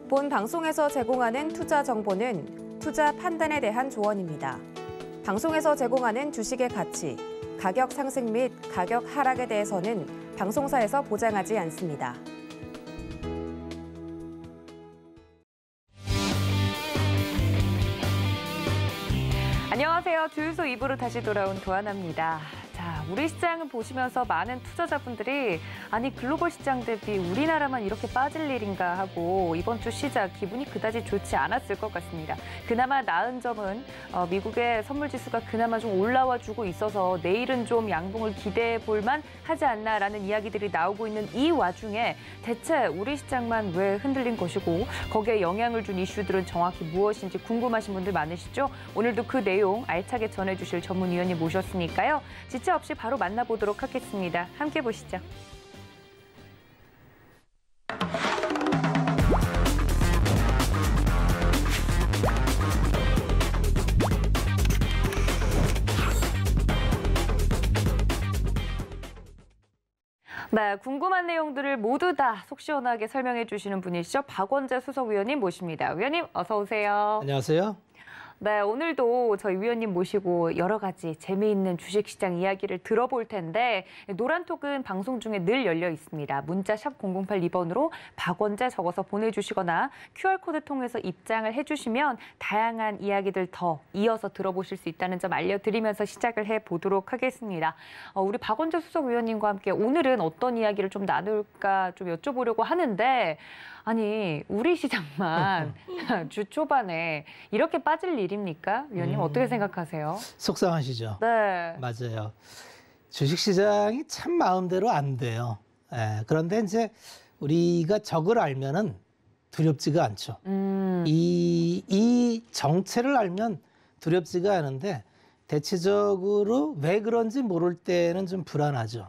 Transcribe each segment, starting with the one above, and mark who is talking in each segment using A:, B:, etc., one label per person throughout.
A: 본 방송에서 제공하는 투자 정보는 투자 판단에 대한 조언입니다. 방송에서 제공하는 주식의 가치, 가격 상승 및 가격 하락에 대해서는 방송사에서 보장하지 않습니다. 안녕하세요. 주유소 2부로 다시 돌아온 도하나입니다. 자, 우리 시장을 보시면서 많은 투자자분들이 아니 글로벌 시장 대비 우리나라만 이렇게 빠질 일인가 하고 이번 주 시작 기분이 그다지 좋지 않았을 것 같습니다. 그나마 나은 점은 미국의 선물지수가 그나마 좀 올라와 주고 있어서 내일은 좀 양봉을 기대해 볼만 하지 않나라는 이야기들이 나오고 있는 이 와중에 대체 우리 시장만 왜 흔들린 것이고 거기에 영향을 준 이슈들은 정확히 무엇인지 궁금하신 분들 많으시죠? 오늘도 그 내용 알차게 전해주실 전문위원님 모셨으니까요. 지체 없이 바로 만나보도록 하겠습니다. 함께 보시죠. 네, 궁금한 내용들을 모두 다 속 시원하게 설명해 주시는 분이시죠. 박원재 수석위원님 모십니다. 위원님 어서 오세요.
B: 안녕하세요.
A: 네, 오늘도 저희 위원님 모시고 여러 가지 재미있는 주식시장 이야기를 들어볼 텐데 노란톡은 방송 중에 늘 열려 있습니다. 문자 샵 0082번으로 박원재 적어서 보내주시거나 QR코드 통해서 입장을 해주시면 다양한 이야기들 더 이어서 들어보실 수 있다는 점 알려드리면서 시작을 해보도록 하겠습니다. 우리 박원재 수석위원님과 함께 오늘은 어떤 이야기를 좀 나눌까 좀 여쭤보려고 하는데 아니 우리 시장만 주 초반에 이렇게 빠질 일입니까? 위원님 어떻게 생각하세요?
B: 속상하시죠?
A: 네.
B: 맞아요. 주식시장이 참 마음대로 안 돼요. 그런데 이제 우리가 적을 알면은 두렵지가 않죠. 이 정체를 알면 두렵지가 않은데 대체적으로 왜 그런지 모를 때는 좀 불안하죠.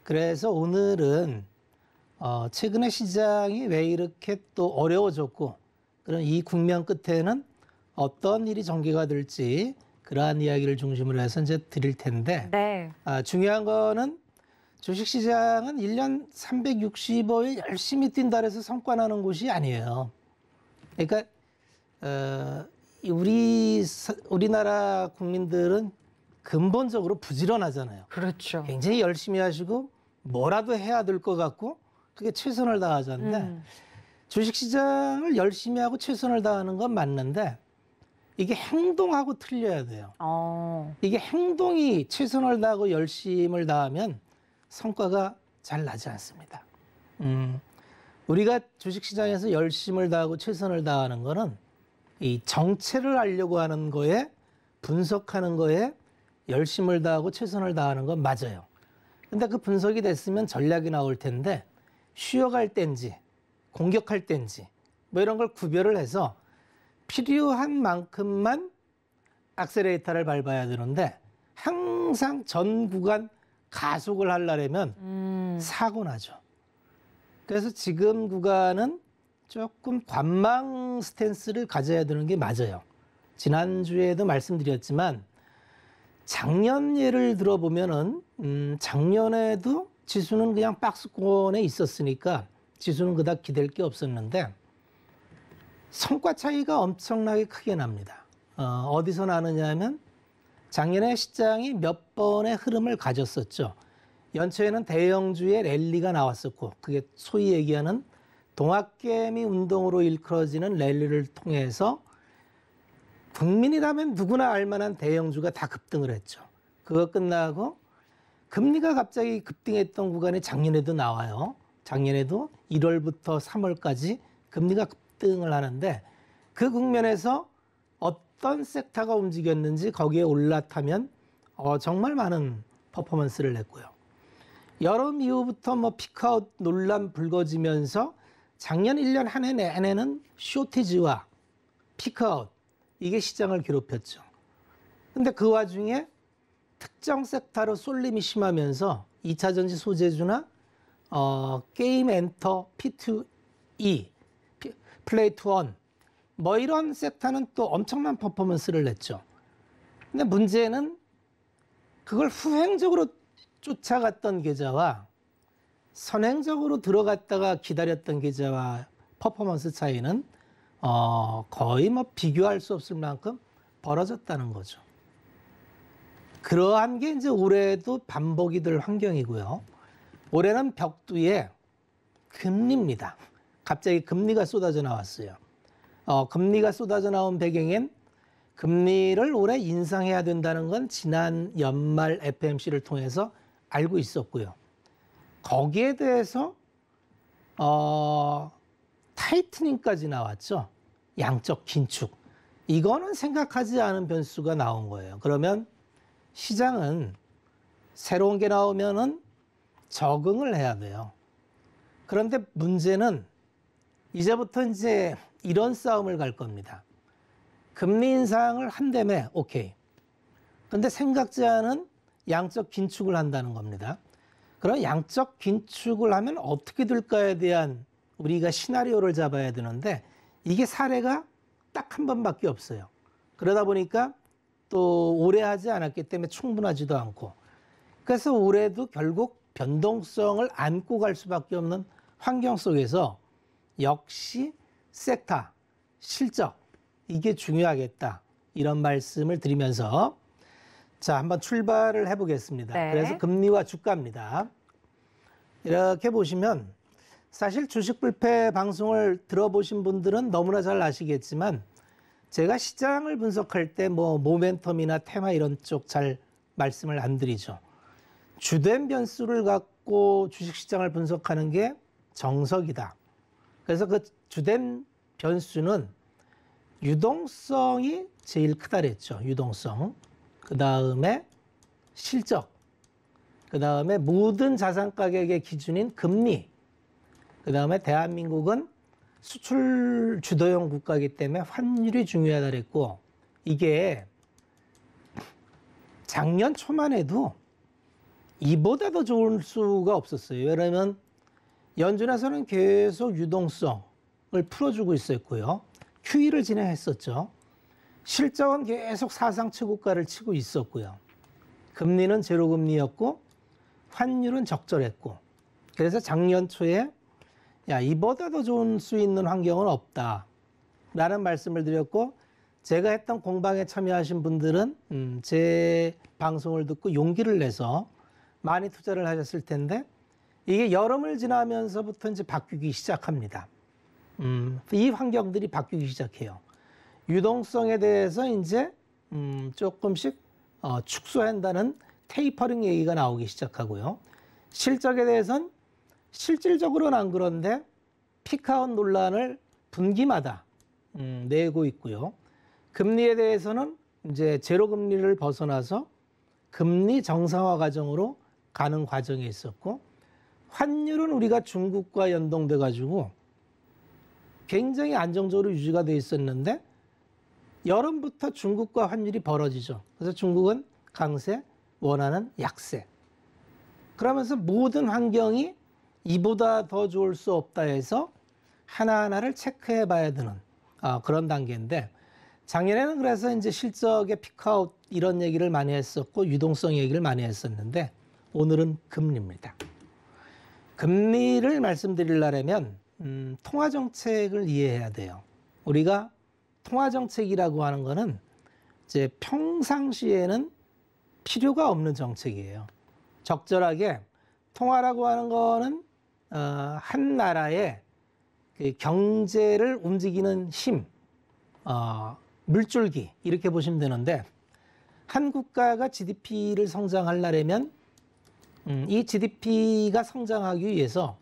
B: 그래서 오늘은 최근에 시장이 왜 이렇게 또 어려워졌고 그런 이 국면 끝에는 어떤 일이 전개가 될지 그러한 이야기를 중심으로 해서 이제 드릴 텐데
A: 네.
B: 중요한 거는 주식시장은 1년 365일 열심히 뛴다 해서 성과 나는 곳이 아니에요. 그러니까 우리나라 국민들은 근본적으로 부지런하잖아요.
A: 그렇죠.
B: 굉장히 열심히 하시고 뭐라도 해야 될 것 같고 그게 최선을 다하자는데 주식시장을 열심히 하고 최선을 다하는 건 맞는데 이게 행동하고 틀려야 돼요. 이게 행동이 최선을 다하고 열심을 다하면 성과가 잘 나지 않습니다. 우리가 주식시장에서 열심을 다하고 최선을 다하는 거는 이 정체를 알려고 하는 거에 분석하는 거에 열심을 다하고 최선을 다하는 건 맞아요. 근데 그 분석이 됐으면 전략이 나올 텐데 쉬어갈 땐지 공격할 땐지 뭐 이런 걸 구별을 해서 필요한 만큼만 액셀레이터를 밟아야 되는데 항상 전 구간 가속을 하려면 사고 나죠. 그래서 지금 구간은 조금 관망 스탠스를 가져야 되는 게 맞아요. 지난주에도 말씀드렸지만 작년 예를 들어보면은 작년에도 지수는 그냥 박스권에 있었으니까 지수는 그닥 기댈 게 없었는데 성과 차이가 엄청나게 크게 납니다. 어디서 나느냐 하면 작년에 시장이 몇 번의 흐름을 가졌었죠. 연초에는 대형주의 랠리가 나왔었고 그게 소위 얘기하는 동학개미 운동으로 일컬어지는 랠리를 통해서 국민이라면 누구나 알만한 대형주가 다 급등을 했죠. 그거 끝나고 금리가 갑자기 급등했던 구간이 작년에도 나와요. 작년에도 1월부터 3월까지 금리가 급등을 하는데 그 국면에서 어떤 섹터가 움직였는지 거기에 올라타면 정말 많은 퍼포먼스를 냈고요. 여름 이후부터 뭐 피크아웃 논란 불거지면서 작년 1년 한 해 내내는 쇼티지와 피크아웃 이게 시장을 괴롭혔죠. 근데 그 와중에 특정 섹터로 쏠림이 심하면서 2차전지 소재주나 게임 엔터, P2E, 플레이트 원 뭐 이런 섹터는 또 엄청난 퍼포먼스를 냈죠. 근데 문제는 그걸 후행적으로 쫓아갔던 계좌와 선행적으로 들어갔다가 기다렸던 계좌와 퍼포먼스 차이는 거의 뭐 비교할 수 없을 만큼 벌어졌다는 거죠. 그러한 게 이제 올해도 반복이 될 환경이고요. 올해는 벽두에 금리입니다. 갑자기 금리가 쏟아져 나왔어요. 금리가 쏟아져 나온 배경엔 금리를 올해 인상해야 된다는 건 지난 연말 FMC를 통해서 알고 있었고요. 거기에 대해서 타이트닝까지 나왔죠. 양적 긴축. 이거는 생각하지 않은 변수가 나온 거예요. 그러면 시장은 새로운 게 나오면은 적응을 해야 돼요. 그런데 문제는 이제부터 이제 이런 싸움을 갈 겁니다. 금리 인상을 한다며 오케이. 근데 생각지 않은 양적 긴축을 한다는 겁니다. 그럼 양적 긴축을 하면 어떻게 될까에 대한 우리가 시나리오를 잡아야 되는데 이게 사례가 딱 한 번밖에 없어요. 그러다 보니까 또 오래 하지 않았기 때문에 충분하지도 않고 그래서 올해도 결국 변동성을 안고 갈 수밖에 없는 환경 속에서 역시 섹터, 실적 이게 중요하겠다 이런 말씀을 드리면서 자 한번 출발을 해보겠습니다.
A: 네.
B: 그래서 금리와 주가입니다. 이렇게 보시면 사실 주식 불패 방송을 들어보신 분들은 너무나 잘 아시겠지만 제가 시장을 분석할 때 뭐 모멘텀이나 테마 이런 쪽 잘 말씀을 안 드리죠. 주된 변수를 갖고 주식시장을 분석하는 게 정석이다. 그래서 그 주된 변수는 유동성이 제일 크다 그랬죠. 유동성. 그 다음에 실적. 그 다음에 모든 자산 가격의 기준인 금리. 그 다음에 대한민국은 수출 주도형 국가이기 때문에 환율이 중요하다 그랬고 이게 작년 초만 해도 이보다 더 좋을 수가 없었어요. 왜냐하면 연준에서는 계속 유동성을 풀어주고 있었고요. QE를 진행했었죠. 실적은 계속 사상 최고가를 치고 있었고요. 금리는 제로금리였고 환율은 적절했고 그래서 작년 초에 야 이보다 더 좋은 수 있는 환경은 없다 라는 말씀을 드렸고 제가 했던 공방에 참여하신 분들은 제 방송을 듣고 용기를 내서 많이 투자를 하셨을 텐데 이게 여름을 지나면서부터 이제 바뀌기 시작합니다. 이 환경들이 바뀌기 시작해요. 유동성에 대해서 이제 조금씩 축소한다는 테이퍼링 얘기가 나오기 시작하고요. 실적에 대해서는 실질적으로는 안 그런데 피크아웃 논란을 분기마다 내고 있고요. 금리에 대해서는 이제 제로 금리를 벗어나서 금리 정상화 과정으로 가는 과정에 있었고 환율은 우리가 중국과 연동돼 가지고 굉장히 안정적으로 유지가 돼 있었는데 여름부터 중국과 환율이 벌어지죠. 그래서 중국은 강세, 원화는 약세. 그러면서 모든 환경이 이보다 더 좋을 수 없다 해서 하나하나를 체크해 봐야 되는 그런 단계인데 작년에는 그래서 이제 실적의 피크아웃 이런 얘기를 많이 했었고 유동성 얘기를 많이 했었는데 오늘은 금리입니다. 금리를 말씀드리려면 통화정책을 이해해야 돼요. 우리가 통화정책이라고 하는 거는 이제 평상시에는 필요가 없는 정책이에요. 적절하게 통화라고 하는 거는 한 나라의 그 경제를 움직이는 힘, 물줄기 이렇게 보시면 되는데 한 국가가 GDP를 성장하려면 이 GDP가 성장하기 위해서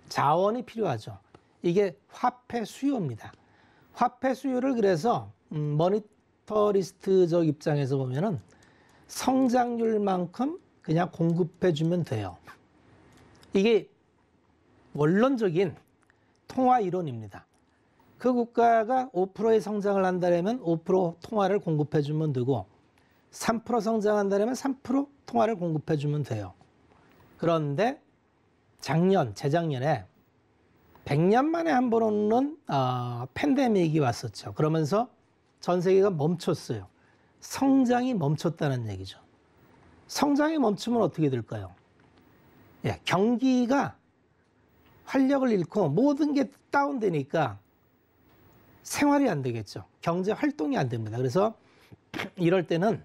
B: 자원이 필요하죠. 이게 화폐 수요입니다. 화폐 수요를 그래서 머니터리스트적 입장에서 보면은 성장률만큼 그냥 공급해주면 돼요. 이게 원론적인 통화 이론입니다. 그 국가가 5%의 성장을 한다면 5% 통화를 공급해주면 되고 3% 성장한다면 3% 통화를 공급해주면 돼요. 그런데 재작년에 100년 만에 한 번 오는 팬데믹이 왔었죠. 그러면서 전 세계가 멈췄어요. 성장이 멈췄다는 얘기죠. 성장이 멈추면 어떻게 될까요? 예, 경기가 활력을 잃고 모든 게 다운되니까 생활이 안 되겠죠. 경제 활동이 안 됩니다. 그래서 이럴 때는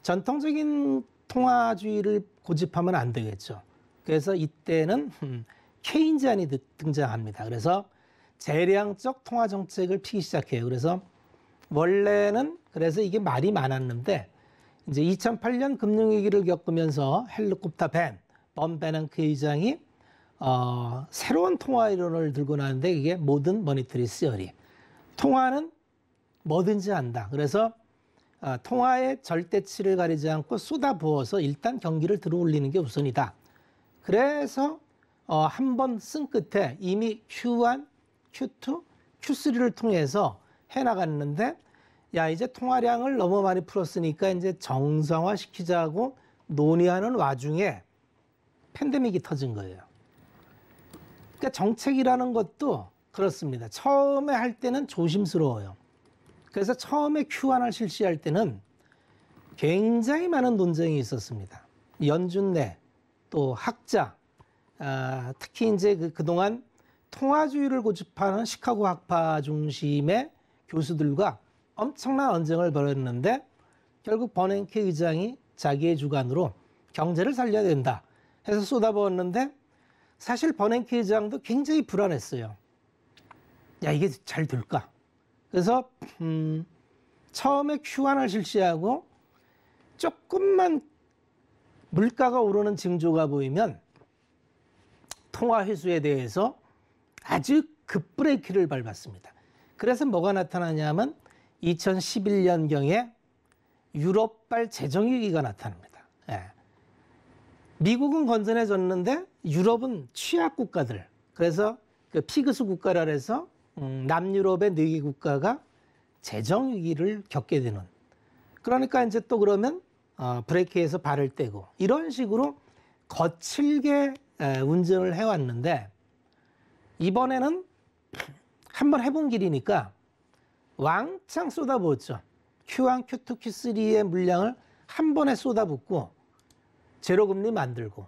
B: 전통적인 통화주의를 고집하면 안 되겠죠. 그래서 이때는 케인즈안이 등장합니다. 그래서 재량적 통화 정책을 피기 시작해요. 그래서 원래는 그래서 이게 말이 많았는데 이제 2008년 금융위기를 겪으면서 헬리콥터 번 베넌크 의장이 새로운 통화 이론을 들고 나왔는데 이게 모던 머니터리 시어리. 통화는 뭐든지 한다. 그래서 통화의 절대치를 가리지 않고 쏟아부어서 일단 경기를 들어올리는 게 우선이다. 그래서 한 번 쓴 끝에 이미 Q1, Q2, Q3를 통해서 해나갔는데 야 이제 통화량을 너무 많이 풀었으니까 이제 정상화시키자고 논의하는 와중에 팬데믹이 터진 거예요. 그러니까 정책이라는 것도 그렇습니다. 처음에 할 때는 조심스러워요. 그래서 처음에 Q1을 실시할 때는 굉장히 많은 논쟁이 있었습니다. 연준내 또 학자, 특히 이제 그동안 통화주의를 고집하는 시카고 학파 중심의 교수들과 엄청난 언쟁을 벌였는데 결국 버냉키 의장이 자기의 주관으로 경제를 살려야 된다 해서 쏟아부었는데 사실 버냉키 의장도 굉장히 불안했어요. 야 이게 잘 될까? 그래서 처음에 Q1을 실시하고 조금만 물가가 오르는 징조가 보이면 통화 회수에 대해서 아주 급브레이크를 밟았습니다. 그래서 뭐가 나타나냐면 2011년경에 유럽발 재정위기가 나타납니다. 예. 미국은 건전해졌는데 유럽은 취약 국가들, 그래서 그 피그스 국가라 해서 남유럽의 4개 국가가 재정위기를 겪게 되는. 그러니까 이제 또 그러면 브레이크에서 발을 떼고 이런 식으로 거칠게 운전을 해왔는데 이번에는 한번 해본 길이니까 왕창 쏟아부었죠. Q1, Q2, Q3의 물량을 한 번에 쏟아붓고 제로금리 만들고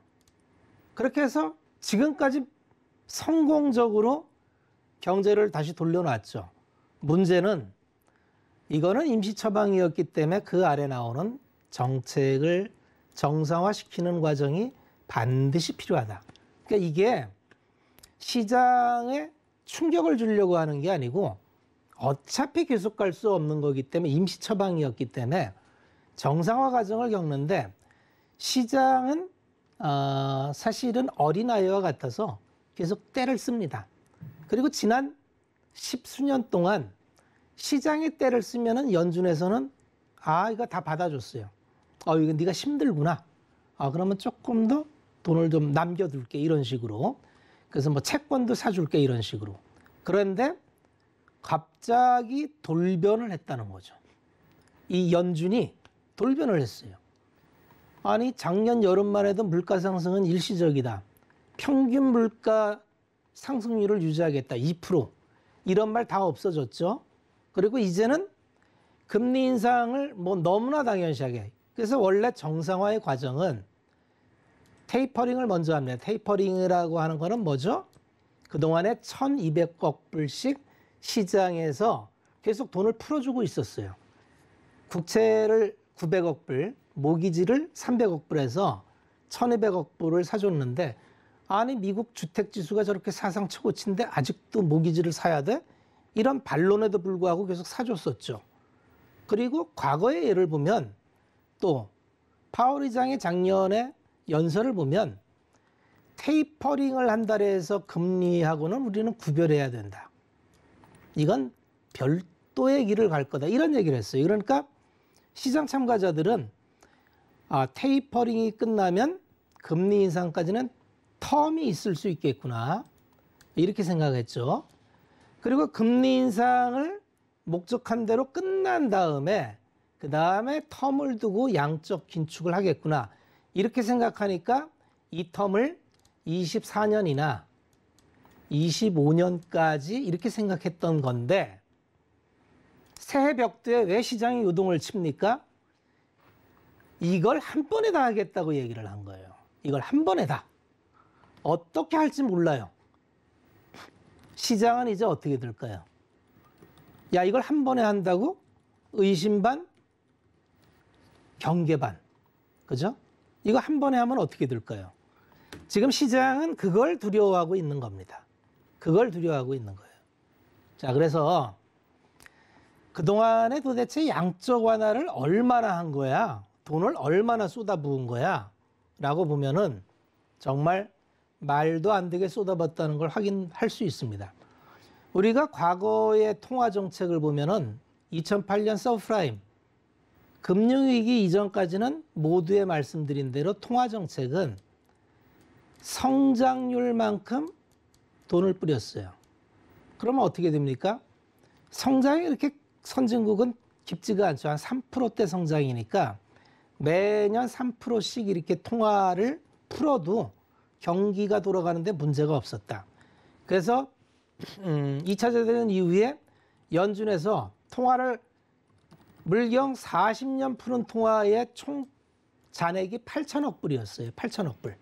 B: 그렇게 해서 지금까지 성공적으로 경제를 다시 돌려놨죠. 문제는 이거는 임시 처방이었기 때문에 그 아래 나오는 정책을 정상화시키는 과정이 반드시 필요하다. 그러니까 이게 시장에 충격을 주려고 하는 게 아니고 어차피 계속 갈 수 없는 거기 때문에 임시 처방이었기 때문에 정상화 과정을 겪는데 시장은 사실은 어린아이와 같아서 계속 때를 씁니다. 그리고 지난 10수년 동안 시장에 때를 쓰면은 연준에서는 이거 다 받아줬어요. 이거 네가 힘들구나. 그러면 조금 더 돈을 좀 남겨둘게 이런 식으로. 그래서 뭐 채권도 사줄게 이런 식으로. 그런데 갑자기 돌변을 했다는 거죠. 이 연준이 돌변을 했어요. 아니 작년 여름만 해도 물가 상승은 일시적이다. 평균 물가 상승률을 유지하겠다. 2%. 이런 말 다 없어졌죠. 그리고 이제는 금리 인상을 뭐 너무나 당연시하게. 그래서 원래 정상화의 과정은 테이퍼링을 먼저 합니다. 테이퍼링이라고 하는 거는 뭐죠? 그동안에 1,200억 불씩 시장에서 계속 돈을 풀어주고 있었어요. 국채를 900억 불, 모기지를 300억 불에서 1,200억 불을 사줬는데 아니 미국 주택지수가 저렇게 사상 최고치인데 아직도 모기지를 사야 돼? 이런 반론에도 불구하고 계속 사줬었죠. 그리고 과거의 예를 보면 또 파월 의장의 작년에 연설을 보면 테이퍼링을 한다고 해서 금리하고는 우리는 구별해야 된다. 이건 별도의 길을 갈 거다. 이런 얘기를 했어요. 그러니까 시장 참가자들은 테이퍼링이 끝나면 금리 인상까지는 텀이 있을 수 있겠구나. 이렇게 생각했죠. 그리고 금리 인상을 목적한 대로 끝난 다음에 그 다음에 텀을 두고 양적 긴축을 하겠구나. 이렇게 생각하니까 이 텀을 24년이나 25년까지 이렇게 생각했던 건데 새해 벽두에 왜 시장이 요동을 칩니까? 이걸 한 번에 다 하겠다고 얘기를 한 거예요. 이걸 한 번에 다. 어떻게 할지 몰라요. 시장은 이제 어떻게 될까요? 야, 이걸 한 번에 한다고? 의심 반, 경계 반. 그죠? 이거 한 번에 하면 어떻게 될까요? 지금 시장은 그걸 두려워하고 있는 겁니다. 그걸 두려워하고 있는 거예요. 자, 그래서 그동안에 도대체 양적 완화를 얼마나 한 거야? 돈을 얼마나 쏟아부은 거야? 라고 보면은 정말 말도 안 되게 쏟아붓다는 걸 확인할 수 있습니다. 우리가 과거의 통화 정책을 보면은 2008년 서브프라임 금융위기 이전까지는 모두에 말씀드린 대로 통화 정책은 성장률만큼 돈을 뿌렸어요. 그러면 어떻게 됩니까? 성장이 이렇게 선진국은 깊지가 않죠. 한 3%대 성장이니까 매년 3%씩 이렇게 통화를 풀어도 경기가 돌아가는데 문제가 없었다. 그래서 2차 대전 이후에 연준에서 통화를 물경 40년 푸는 통화의 총 잔액이 8천억 불이었어요. 8천억 불.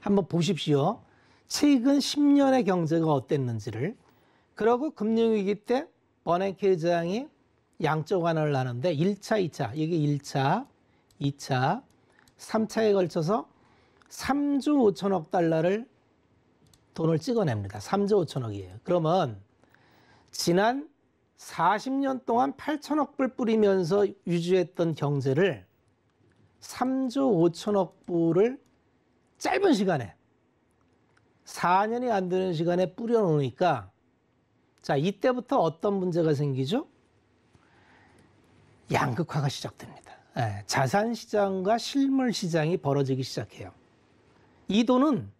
B: 한번 보십시오. 최근 10년의 경제가 어땠는지를. 그러고 금융위기 때 버냉키 의장이 양적 완화를 하는데 1차, 2차, 이게 1차, 2차, 3차에 걸쳐서 3조 5천억 달러를 돈을 찍어냅니다. 3조 5천억이에요. 그러면 지난 40년 동안 8천억 불 뿌리면서 유지했던 경제를 3조 5천억 불을 짧은 시간에 4년이 안 되는 시간에 뿌려놓으니까 자, 이때부터 어떤 문제가 생기죠? 양극화가 시작됩니다. 자산시장과 실물시장이 벌어지기 시작해요. 이 돈은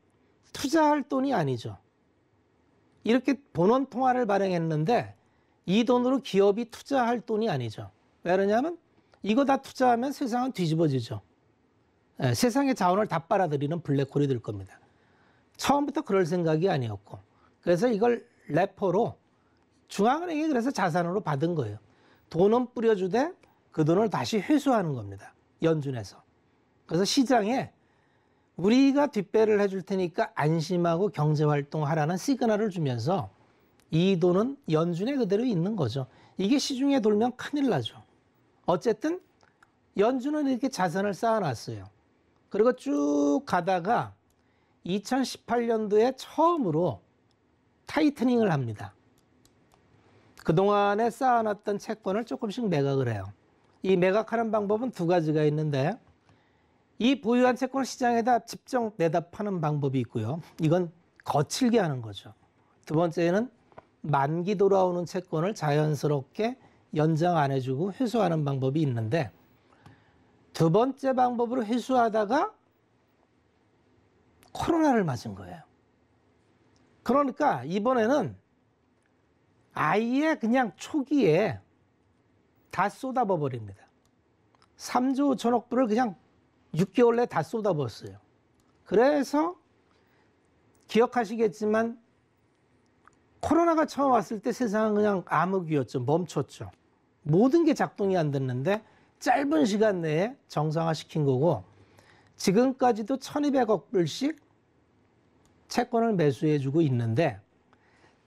B: 투자할 돈이 아니죠. 이렇게 본원 통화를 발행했는데 이 돈으로 기업이 투자할 돈이 아니죠. 왜 그러냐면 이거 다 투자하면 세상은 뒤집어지죠. 세상의 자원을 다 빨아들이는 블랙홀이 될 겁니다. 처음부터 그럴 생각이 아니었고 그래서 이걸 레포로 중앙은행이 그래서 자산으로 받은 거예요. 돈은 뿌려주되 그 돈을 다시 회수하는 겁니다. 연준에서. 그래서 시장에 우리가 뒷배를 해줄 테니까 안심하고 경제활동하라는 시그널을 주면서 이 돈은 연준에 그대로 있는 거죠. 이게 시중에 돌면 큰일 나죠. 어쨌든 연준은 이렇게 자산을 쌓아놨어요. 그리고 쭉 가다가 2018년도에 처음으로 타이트닝을 합니다. 그동안에 쌓아놨던 채권을 조금씩 매각을 해요. 이 매각하는 방법은 두 가지가 있는데 이 보유한 채권을 시장에다 직접 내다 파는 방법이 있고요. 이건 거칠게 하는 거죠. 두 번째는 만기 돌아오는 채권을 자연스럽게 연장 안 해주고 회수하는 방법이 있는데 두 번째 방법으로 회수하다가 코로나를 맞은 거예요. 그러니까 이번에는 아예 그냥 초기에 다 쏟아버 버립니다. 3조 5천억 불을 그냥 6개월 내에 다 쏟아부었어요. 그래서 기억하시겠지만 코로나가 처음 왔을 때 세상은 그냥 암흑이었죠. 멈췄죠. 모든 게 작동이 안 됐는데 짧은 시간 내에 정상화시킨 거고 지금까지도 1,200억 불씩 채권을 매수해주고 있는데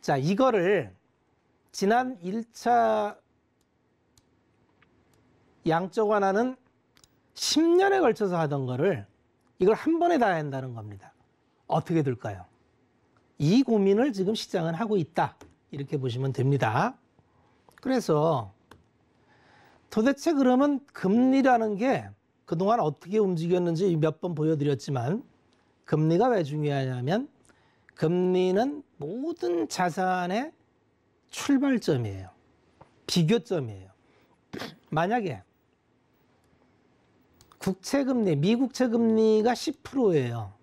B: 자, 이거를 지난 1차 양적 완화는 10년에 걸쳐서 하던 거를 이걸 한 번에 다 한다는 겁니다. 어떻게 될까요? 이 고민을 지금 시장은 하고 있다. 이렇게 보시면 됩니다. 그래서 도대체 그러면 금리라는 게 그동안 어떻게 움직였는지 몇 번 보여드렸지만 금리가 왜 중요하냐면 금리는 모든 자산의 출발점이에요. 비교점이에요. 만약에 국채금리, 미국채금리가 10%예요.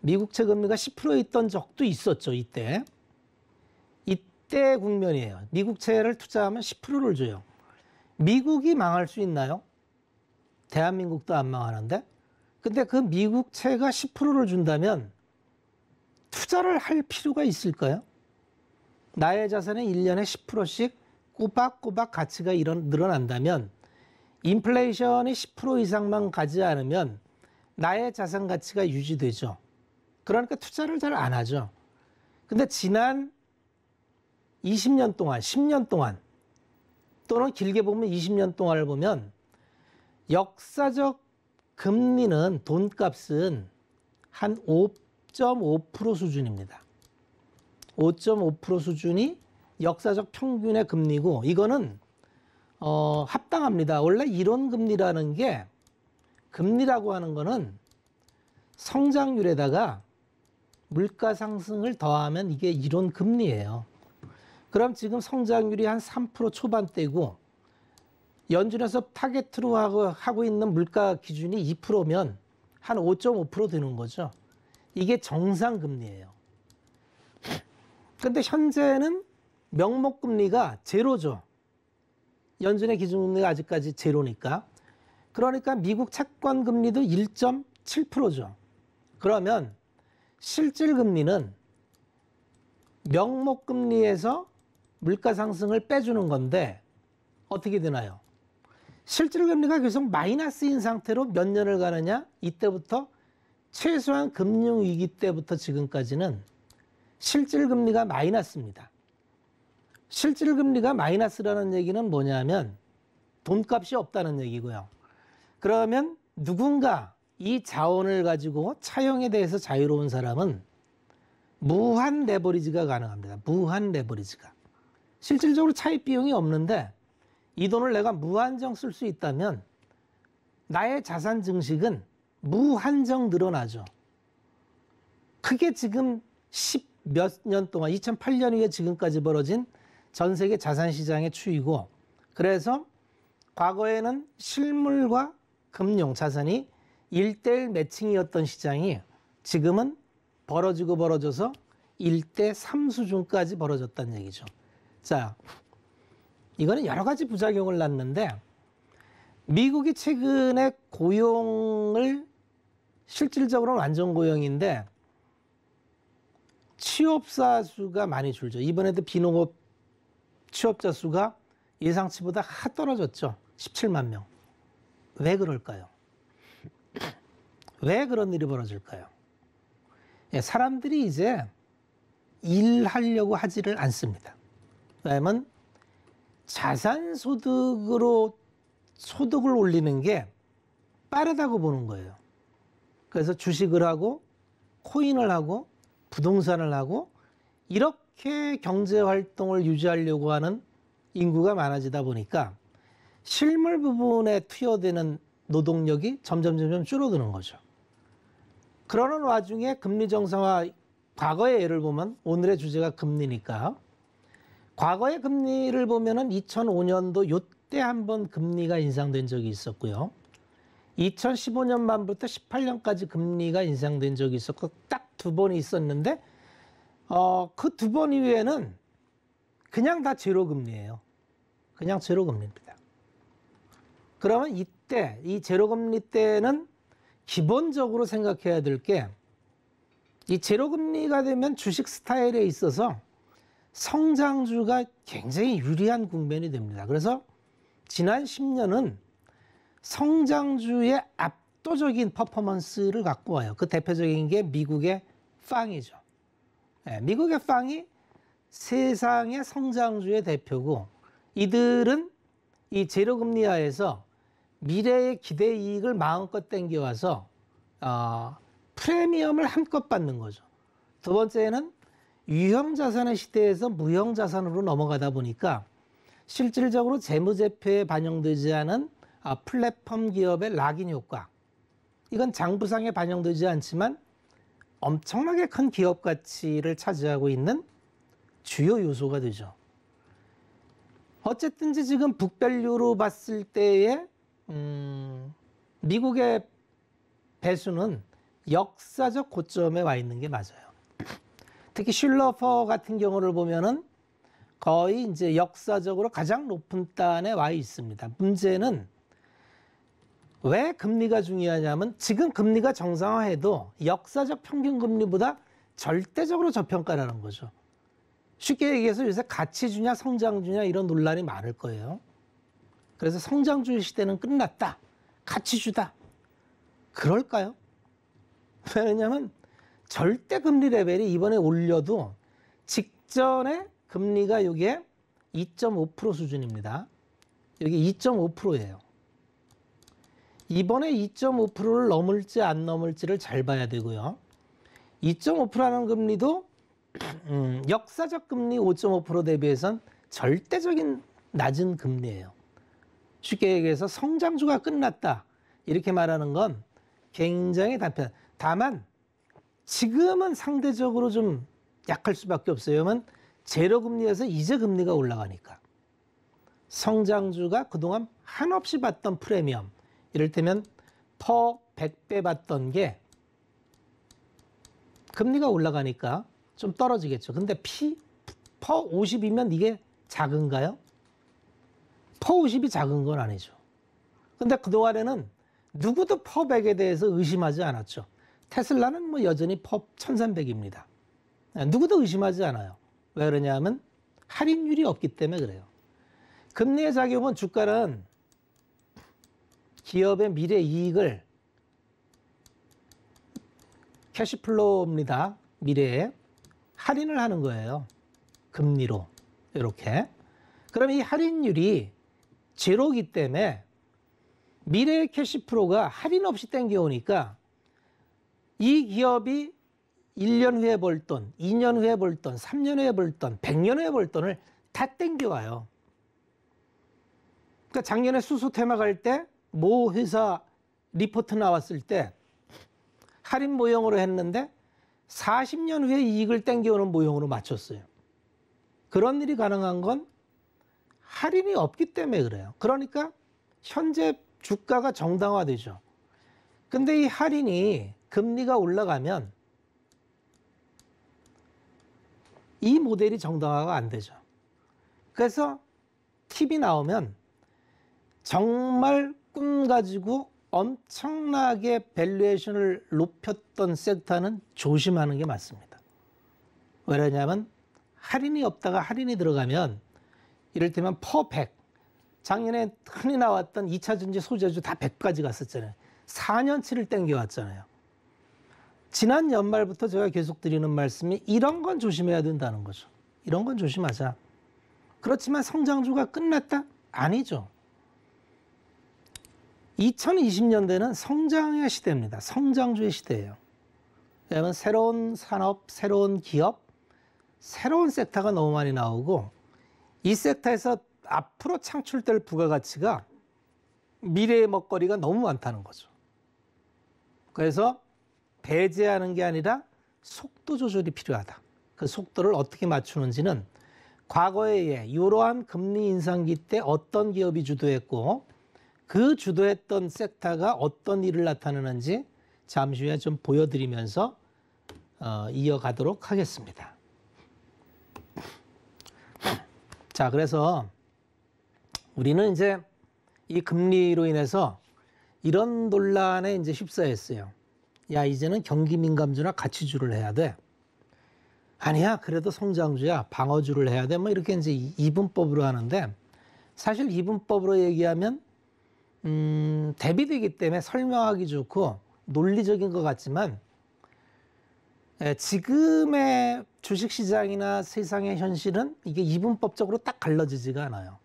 B: 미국채금리가 10% 있던 적도 있었죠. 이때 국면이에요. 미국채를 투자하면 10%를 줘요. 미국이 망할 수 있나요? 대한민국도 안 망하는데. 근데 그 미국채가 10%를 준다면 투자를 할 필요가 있을까요? 나의 자산의 1년에 10%씩 꼬박꼬박 가치가 늘어난다면 인플레이션이 10% 이상만 가지 않으면 나의 자산 가치가 유지되죠. 그러니까 투자를 잘 안 하죠. 근데 지난 20년 동안, 10년 동안 또는 길게 보면 20년 동안을 보면 역사적 금리는 돈값은 한 5.5% 수준입니다. 5.5% 수준이 역사적 평균의 금리고 이거는 합당합니다. 원래 이론금리라는 게 금리라고 하는 거는 성장률에다가 물가 상승을 더하면 이게 이론금리예요. 그럼 지금 성장률이 한 3% 초반대고 연준에서 타겟으로 하고 있는 물가 기준이 2%면 한 5.5% 되는 거죠. 이게 정상금리예요. 근데 현재는 명목금리가 제로죠. 연준의 기준금리가 아직까지 제로니까. 그러니까 미국 채권금리도 1.7%죠. 그러면 실질금리는 명목금리에서 물가 상승을 빼주는 건데 어떻게 되나요? 실질금리가 계속 마이너스인 상태로 몇 년을 가느냐? 이때부터 최소한 금융위기 때부터 지금까지는 실질금리가 마이너스입니다. 실질금리가 마이너스라는 얘기는 뭐냐면 돈값이 없다는 얘기고요. 그러면 누군가 이 자원을 가지고 차용에 대해서 자유로운 사람은 무한 레버리지가 가능합니다. 무한 레버리지가. 실질적으로 차입 비용이 없는데 이 돈을 내가 무한정 쓸 수 있다면 나의 자산 증식은 무한정 늘어나죠. 그게 지금 10몇 년 동안 2008년 이후에 지금까지 벌어진 전 세계 자산 시장의 추이고 그래서 과거에는 실물과 금융 자산이 1대1 매칭이었던 시장이 지금은 벌어져서 1대3 수준까지 벌어졌다는 얘기죠. 자, 이거는 여러 가지 부작용을 낳는데 미국이 최근에 고용을 실질적으로는 완전 고용인데 취업자 수가 많이 줄죠. 이번에도 비농업 취업자 수가 예상치보다 떨어졌죠. 17만 명. 왜 그럴까요? 왜 그런 일이 벌어질까요? 사람들이 이제 일하려고 하지를 않습니다. 왜냐하면 자산소득으로 소득을 올리는 게 빠르다고 보는 거예요. 그래서 주식을 하고 코인을 하고 부동산을 하고 이렇게 경제활동을 유지하려고 하는 인구가 많아지다 보니까 실물 부분에 투여되는 노동력이 점점 줄어드는 거죠. 그러는 와중에 금리 정상화, 과거의 예를 보면 오늘의 주제가 금리니까 과거의 금리를 보면은 2005년도 요때 한번 금리가 인상된 적이 있었고요. 2015년 말부터 18년까지 금리가 인상된 적이 있었고 딱 두 번이 있었는데 그 두 번 이후에는 그냥 다 제로 금리예요. 그냥 제로 금리입니다. 그러면 이때 이 제로 금리 때는 기본적으로 생각해야 될 게 이 제로 금리가 되면 주식 스타일에 있어서 성장주가 굉장히 유리한 국면이 됩니다. 그래서 지난 10년은 성장주의 압도적인 퍼포먼스를 갖고 와요. 그 대표적인 게 미국의 빵이죠. 미국의 빵이 세상의 성장주의 대표고 이들은 이 제로금리 하에서 미래의 기대 이익을 마음껏 땡겨와서 프리미엄을 한껏 받는 거죠. 두 번째는 유형자산의 시대에서 무형자산으로 넘어가다 보니까 실질적으로 재무제표에 반영되지 않은 플랫폼 기업의 락인 효과. 이건 장부상에 반영되지 않지만 엄청나게 큰 기업 가치를 차지하고 있는 주요 요소가 되죠. 어쨌든지 지금 북밸류로 봤을 때의 미국의 배수는 역사적 고점에 와 있는 게 맞아요. 특히 슐러퍼 같은 경우를 보면은 거의 이제 역사적으로 가장 높은 단에 와 있습니다. 문제는 왜 금리가 중요하냐면 지금 금리가 정상화해도 역사적 평균 금리보다 절대적으로 저평가라는 거죠. 쉽게 얘기해서 요새 가치주냐 성장주냐 이런 논란이 많을 거예요. 그래서 성장주의 시대는 끝났다. 가치주다. 그럴까요? 왜냐하면 절대 금리 레벨이 이번에 올려도 직전에 금리가 이게 2.5% 수준입니다. 여기 2.5%예요. 이번에 2.5%를 넘을지 안 넘을지를 잘 봐야 되고요. 2.5%라는 금리도 역사적 금리 5.5% 대비해선 절대적인 낮은 금리예요. 쉽게 얘기해서 성장주가 끝났다 이렇게 말하는 건 굉장히 단편. 다만 지금은 상대적으로 좀 약할 수밖에 없어요. 왜냐면 제로금리에서 이제 금리가 올라가니까. 성장주가 그동안 한없이 받던 프리미엄, 이를테면 퍼 100배 받던 게 금리가 올라가니까 좀 떨어지겠죠. 근데 퍼 50이면 이게 작은가요? 퍼 50이 작은 건 아니죠. 근데 그동안에는 누구도 퍼 100에 대해서 의심하지 않았죠. 테슬라는 뭐 여전히 퍼 1300입니다. 누구도 의심하지 않아요. 왜 그러냐면 할인율이 없기 때문에 그래요. 금리의 작용은 주가는 기업의 미래 이익을 캐시플로우입니다. 미래에 할인을 하는 거예요. 금리로 이렇게. 그럼 이 할인율이 제로이기 때문에 미래의 캐시플로우가 할인 없이 땡겨오니까 이 기업이 1년 후에 벌 돈, 2년 후에 벌 돈, 3년 후에 벌 돈, 100년 후에 벌 돈을 다 땡겨와요. 그러니까 작년에 수소 테마 갈 때 모 회사 리포트 나왔을 때 할인 모형으로 했는데 40년 후에 이익을 땡겨오는 모형으로 맞췄어요. 그런 일이 가능한 건 할인이 없기 때문에 그래요. 그러니까 현재 주가가 정당화되죠. 근데 이 할인이 금리가 올라가면 이 모델이 정당화가 안 되죠. 그래서 팁이 나오면 정말 꿈 가지고 엄청나게 밸류에이션을 높였던 섹터는 조심하는 게 맞습니다. 왜냐하면 할인이 없다가 할인이 들어가면 이를테면 퍼 100, 작년에 흔히 나왔던 2차전지 소재주 다 100까지 갔었잖아요. 4년치를 땡겨왔잖아요. 지난 연말부터 제가 계속 드리는 말씀이 이런 건 조심해야 된다는 거죠. 이런 건 조심하자. 그렇지만 성장주가 끝났다? 아니죠. 2020년대는 성장의 시대입니다. 성장주의 시대예요. 왜냐하면 새로운 산업, 새로운 기업, 새로운 섹터가 너무 많이 나오고 이 섹터에서 앞으로 창출될 부가가치가 미래의 먹거리가 너무 많다는 거죠. 그래서 배제하는 게 아니라 속도 조절이 필요하다. 그 속도를 어떻게 맞추는지는 과거에 이러한 금리 인상기 때 어떤 기업이 주도했고 그 주도했던 섹터가 어떤 일을 나타내는지 잠시 후에 좀 보여드리면서 이어가도록 하겠습니다. 자, 그래서 우리는 이제 이 금리로 인해서 이런 논란에 이제 휩싸였어요. 야, 이제는 경기 민감주나 가치주를 해야 돼. 아니야, 그래도 성장주야, 방어주를 해야 돼. 뭐 이렇게 이제 이분법으로 하는데 사실 이분법으로 얘기하면 대비되기 때문에 설명하기 좋고 논리적인 것 같지만 지금의 주식시장이나 세상의 현실은 이게 이분법적으로 딱 갈라지지가 않아요.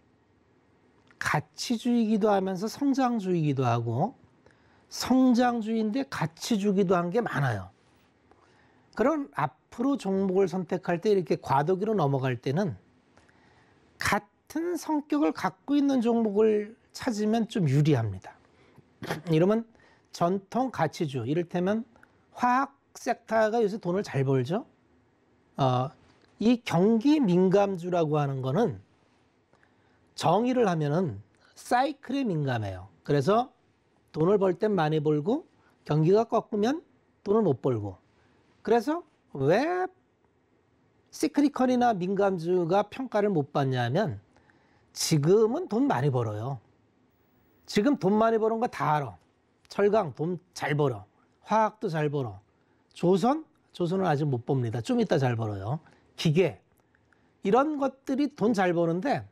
B: 가치주이기도 하면서 성장주이기도 하고 성장주인데 가치주기도 한 게 많아요. 그런 앞으로 종목을 선택할 때 이렇게 과도기로 넘어갈 때는 같은 성격을 갖고 있는 종목을 찾으면 좀 유리합니다. 이러면 전통 가치주, 이를테면 화학 섹터가 요새 돈을 잘 벌죠. 이 경기 민감주라고 하는 거는 정의를 하면은 사이클에 민감해요. 그래서 돈을 벌 땐 많이 벌고 경기가 꺾으면 돈을 못 벌고. 그래서 왜 시크리컬이나 민감주가 평가를 못 받냐면 지금은 돈 많이 벌어요. 지금 돈 많이 버는 거 다 알아. 철강 돈 잘 벌어. 화학도 잘 벌어. 조선은 아직 못 봅니다. 좀 이따 잘 벌어요. 기계 이런 것들이 돈 잘 버는데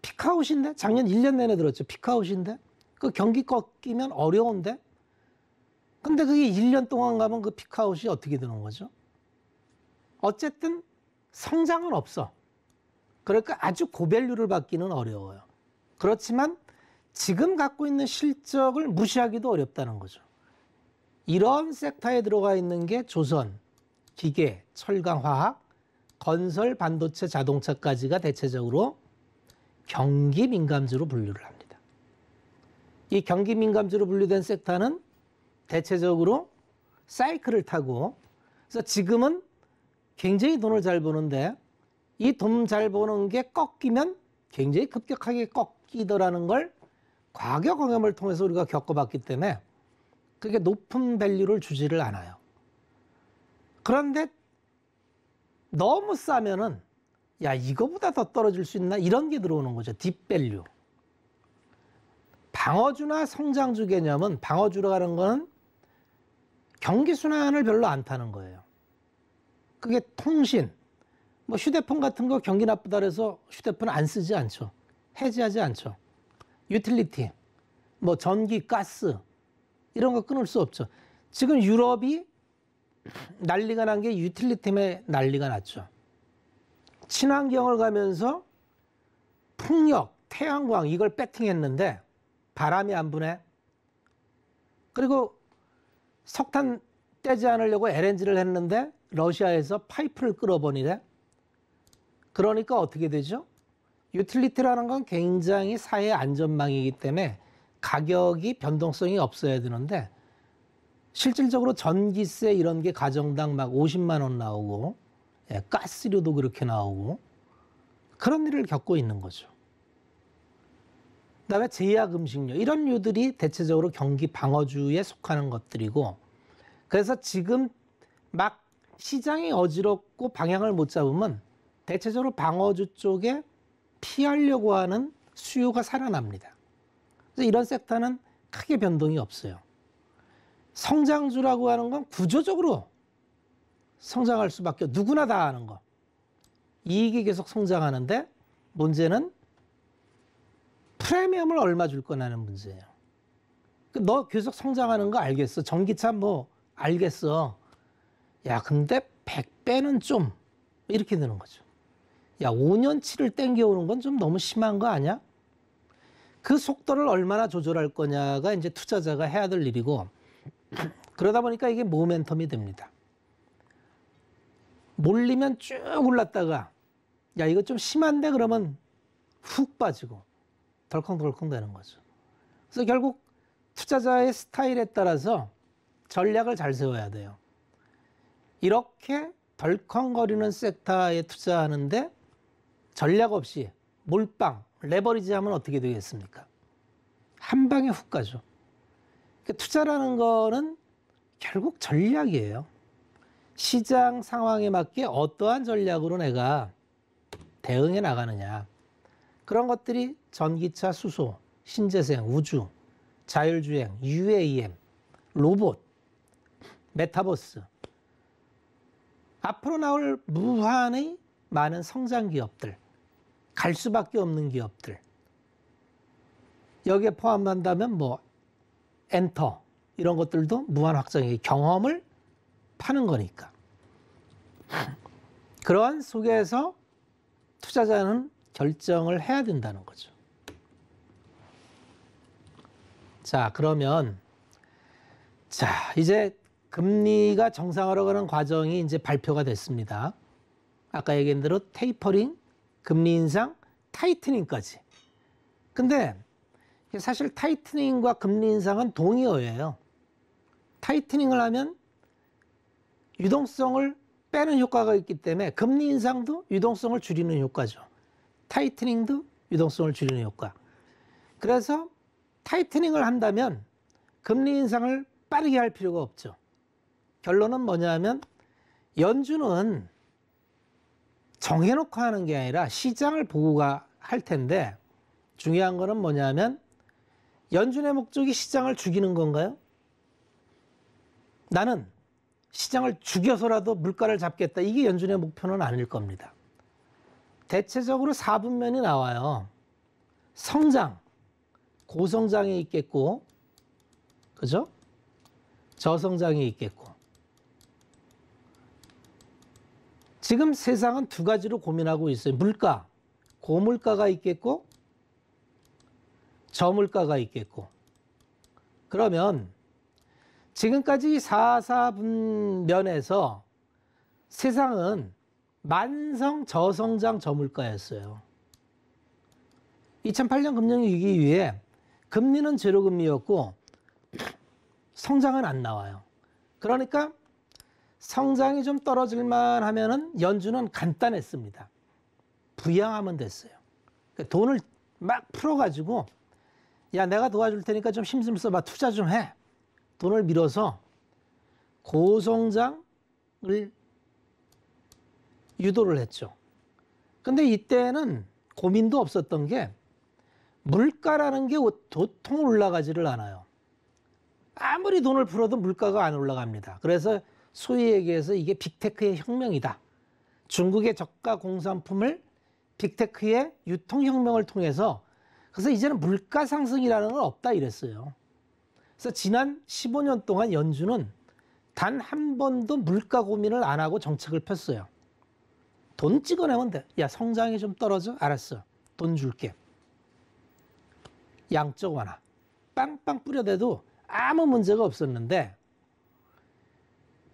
B: 피크아웃인데 작년 1년 내내 들었죠. 피크아웃인데 그 경기 꺾이면 어려운데 근데 그게 1년 동안 가면 그 피크아웃이 어떻게 되는 거죠? 어쨌든 성장은 없어. 그러니까 아주 고밸류를 받기는 어려워요. 그렇지만 지금 갖고 있는 실적을 무시하기도 어렵다는 거죠. 이런 섹터에 들어가 있는 게 조선, 기계, 철강, 화학, 건설, 반도체, 자동차까지가 대체적으로 경기 민감주로 분류를 합니다. 이 경기 민감주로 분류된 섹터는 대체적으로 사이클을 타고, 그래서 지금은 굉장히 돈을 잘 버는데 이 돈 잘 버는 게 꺾이면 굉장히 급격하게 꺾이더라는 걸 과거 경험을 통해서 우리가 겪어봤기 때문에 그게 높은 밸류를 주지를 않아요. 그런데 너무 싸면은 야, 이거보다 더 떨어질 수 있나? 이런 게 들어오는 거죠. 딥밸류. 방어주나 성장주 개념은, 방어주라는 거는 경기 순환을 별로 안 타는 거예요. 그게 통신, 뭐 휴대폰 같은 거 경기 나쁘다 그래서 휴대폰 안 쓰지 않죠. 해지하지 않죠. 유틸리티, 뭐 전기, 가스 이런 거 끊을 수 없죠. 지금 유럽이 난리가 난 게 유틸리티 때문에 난리가 났죠. 친환경을 가면서 풍력, 태양광 이걸 배팅했는데 바람이 안 부네. 그리고 석탄 떼지 않으려고 LNG를 했는데 러시아에서 파이프를 끌어버리래. 그러니까 어떻게 되죠? 유틸리티라는 건 굉장히 사회 안전망이기 때문에 가격이 변동성이 없어야 되는데 실질적으로 전기세 이런 게 가정당 막 50만 원 나오고 가스료도 그렇게 나오고 그런 일을 겪고 있는 거죠. 그다음에 제약 음식료 이런 류들이 대체적으로 경기 방어주에 속하는 것들이고 그래서 지금 막 시장이 어지럽고 방향을 못 잡으면 대체적으로 방어주 쪽에 피하려고 하는 수요가 살아납니다. 그래서 이런 섹터는 크게 변동이 없어요. 성장주라고 하는 건 구조적으로 성장할 수밖에 누구나 다 아는 거. 이익이 계속 성장하는데 문제는 프리미엄을 얼마 줄 거냐는 문제예요. 너 계속 성장하는 거 알겠어. 전기차 뭐 알겠어. 야 근데 100배는 좀 이렇게 되는 거죠. 야 5년치를 땡겨오는 건 좀 너무 심한 거 아니야? 그 속도를 얼마나 조절할 거냐가 이제 투자자가 해야 될 일이고 그러다 보니까 이게 모멘텀이 됩니다. 몰리면 쭉 올랐다가 야 이거 좀 심한데 그러면 훅 빠지고 덜컹덜컹 되는 거죠. 그래서 결국 투자자의 스타일에 따라서 전략을 잘 세워야 돼요. 이렇게 덜컹거리는 섹터에 투자하는데 전략 없이 몰빵, 레버리지 하면 어떻게 되겠습니까? 한 방에 훅 가죠. 투자라는 거는 결국 전략이에요. 시장 상황에 맞게 어떠한 전략으로 내가 대응해 나가느냐. 그런 것들이 전기차, 수소, 신재생, 우주, 자율주행, UAM, 로봇, 메타버스. 앞으로 나올 무한의 많은 성장 기업들, 갈 수밖에 없는 기업들. 여기에 포함한다면 뭐 엔터 이런 것들도 무한 확장의 경험을 파는 거니까. 그러한 속에서 투자자는 결정을 해야 된다는 거죠. 자, 그러면 이제 금리가 정상화로 가는 과정이 이제 발표가 됐습니다. 아까 얘기한 대로 테이퍼링, 금리 인상, 타이트닝까지. 근데 사실 타이트닝과 금리 인상은 동의어예요. 타이트닝을 하면 유동성을 빼는 효과가 있기 때문에 금리 인상도 유동성을 줄이는 효과죠. 타이트닝도 유동성을 줄이는 효과. 그래서 타이트닝을 한다면 금리 인상을 빠르게 할 필요가 없죠. 결론은 뭐냐면 연준은 정해놓고 하는 게 아니라 시장을 보고 할 텐데 중요한 거는 뭐냐면 연준의 목적이 시장을 죽이는 건가요? 나는 시장을 죽여서라도 물가를 잡겠다. 이게 연준의 목표는 아닐 겁니다. 대체적으로 4분면이 나와요. 성장, 고성장이 있겠고, 그죠? 저성장이 있겠고. 지금 세상은 두 가지로 고민하고 있어요. 물가, 고물가가 있겠고 저물가가 있겠고. 그러면 지금까지 4.4 면에서 세상은 만성 저성장 저물가였어요. 2008년 금융위기 이후에 금리는 제로금리였고 성장은 안 나와요. 그러니까 성장이 좀 떨어질만 하면은 연준은 간단했습니다. 부양하면 됐어요. 돈을 막 풀어가지고 야, 내가 도와줄 테니까 좀 힘 좀 써봐. 투자 좀 해. 돈을 밀어서 고성장을 유도를 했죠. 근데 이때는 고민도 없었던 게 물가라는 게 도통 올라가지를 않아요. 아무리 돈을 풀어도 물가가 안 올라갑니다. 그래서 소위 얘기해서 이게 빅테크의 혁명이다. 중국의 저가 공산품을 빅테크의 유통혁명을 통해서 그래서 이제는 물가 상승이라는 건 없다 이랬어요. 그래서 지난 15년 동안 연준은 단 한 번도 물가 고민을 안 하고 정책을 폈어요. 돈 찍어내면 돼. 야, 성장이 좀 떨어져? 알았어. 돈 줄게. 양적 완화. 빵빵 뿌려대도 아무 문제가 없었는데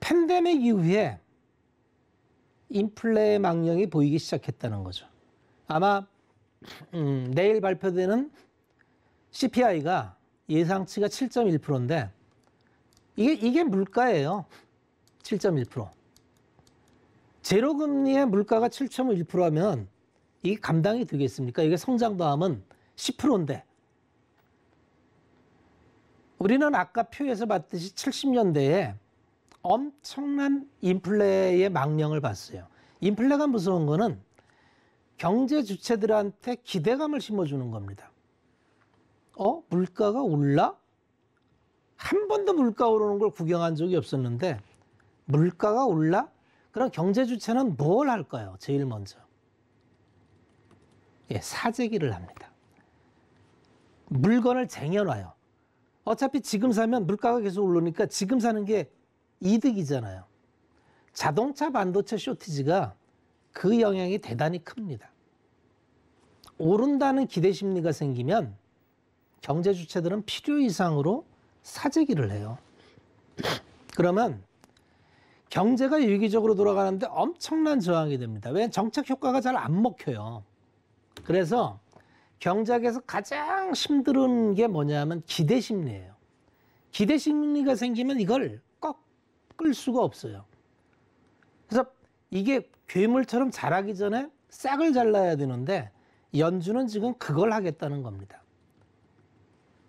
B: 팬데믹 이후에 인플레 망령이 보이기 시작했다는 거죠. 아마 내일 발표되는 CPI가 예상치가 7.1%인데 이게 물가예요. 7.1%. 제로금리의 물가가 7.1%하면 이게 감당이 되겠습니까? 이게 성장 더하면 10%인데 우리는 아까 표에서 봤듯이 70년대에 엄청난 인플레의 망령을 봤어요. 인플레가 무서운 거는 경제 주체들한테 기대감을 심어주는 겁니다. 물가가 올라? 한 번도 물가 오르는 걸 구경한 적이 없었는데 물가가 올라? 그럼 경제 주체는 뭘 할까요? 제일 먼저. 사재기를 합니다. 물건을 쟁여놔요. 어차피 지금 사면 물가가 계속 오르니까 지금 사는 게 이득이잖아요. 자동차 반도체 쇼티지가 그 영향이 대단히 큽니다. 오른다는 기대 심리가 생기면 경제 주체들은 필요 이상으로 사재기를 해요. 그러면 경제가 유기적으로 돌아가는데 엄청난 저항이 됩니다. 왜? 정책 효과가 잘 안 먹혀요. 그래서 경제학에서 가장 힘든 게 뭐냐면 기대 심리예요. 기대 심리가 생기면 이걸 꺾을 수가 없어요. 그래서 이게 괴물처럼 자라기 전에 싹을 잘라야 되는데 연준은 지금 그걸 하겠다는 겁니다.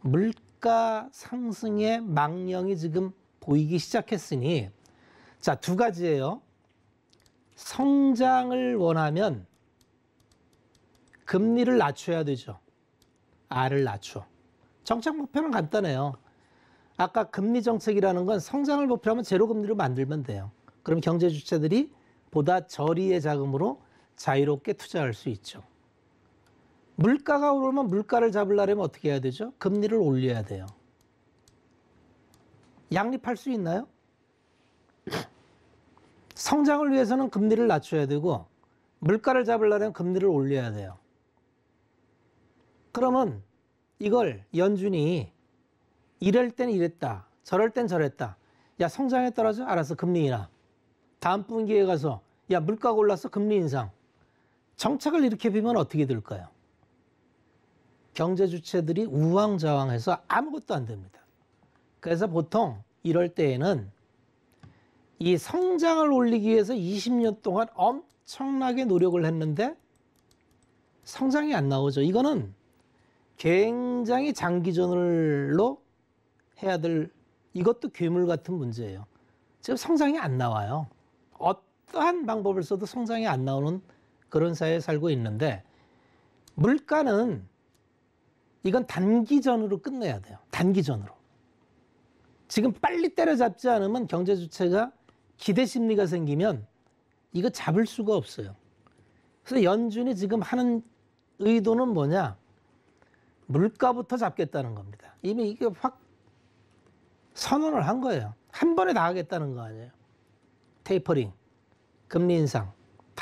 B: 물가 상승의 망령이 지금 보이기 시작했으니 자, 두 가지예요. 성장을 원하면 금리를 낮춰야 되죠. R을 낮춰. 정책 목표는 간단해요. 아까 금리 정책이라는 건 성장을 목표로 하면 제로금리로 만들면 돼요. 그럼 경제 주체들이 보다 저리의 자금으로 자유롭게 투자할 수 있죠. 물가가 오르면 물가를 잡으려면 어떻게 해야 되죠? 금리를 올려야 돼요. 양립할 수 있나요? 성장을 위해서는 금리를 낮춰야 되고 물가를 잡으려면 금리를 올려야 돼요. 그러면 이걸 연준이 이럴 땐 이랬다, 저럴 땐 저랬다. 야, 성장이 떨어져? 알았어, 금리 인하. 다음 분기에 가서 야, 물가가 올랐어? 금리 인상. 정책을 이렇게 비면 어떻게 될까요? 경제 주체들이 우왕좌왕해서 아무것도 안 됩니다. 그래서 보통 이럴 때에는 이 성장을 올리기 위해서 20년 동안 엄청나게 노력을 했는데 성장이 안 나오죠. 이거는 굉장히 장기전으로 해야 될 이것도 괴물 같은 문제예요. 지금 성장이 안 나와요. 어떠한 방법을 써도 성장이 안 나오는 그런 사회에 살고 있는데 물가는 이건 단기전으로 끝내야 돼요. 단기전으로. 지금 빨리 때려잡지 않으면 경제 주체가 기대 심리가 생기면 이거 잡을 수가 없어요. 그래서 연준이 지금 하는 의도는 뭐냐? 물가부터 잡겠다는 겁니다. 이미 이게 확 선언을 한 거예요. 한 번에 다 하겠다는 거 아니에요. 테이퍼링, 금리 인상,